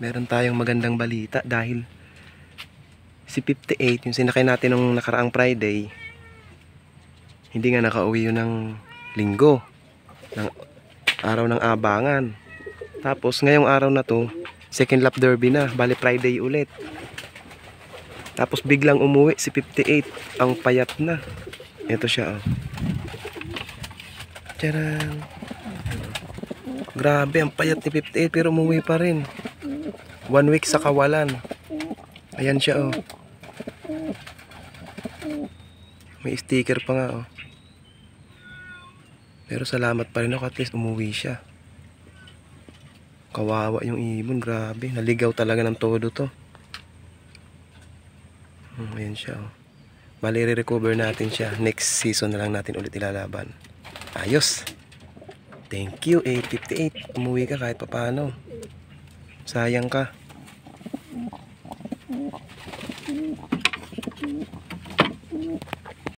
Meron tayong magandang balita dahil si 58, yung sinakay natin nung nakaraang Friday, hindi nga nakauwi yun ng linggo, ng araw ng abangan. Tapos ngayong araw na to, second lap derby na, bali Friday ulit. Tapos biglang umuwi si 58, ang payat na. Ito siya, oh. Tcharam! Grabe, ang payat ni 58 pero umuwi pa rin. 1 week sa kawalan. Ayan siya, oh. May sticker pa nga, oh. Pero salamat pa rin ako, at least umuwi siya. Kawawa yung ibon, grabe. Naligaw talaga ng todo to. Ayan siya, oh. Bali, re-recover natin siya. Next season na lang natin ulit ilalaban. Ayos! Thank you, 858. Umuwi ka kahit papano. Sayang ka.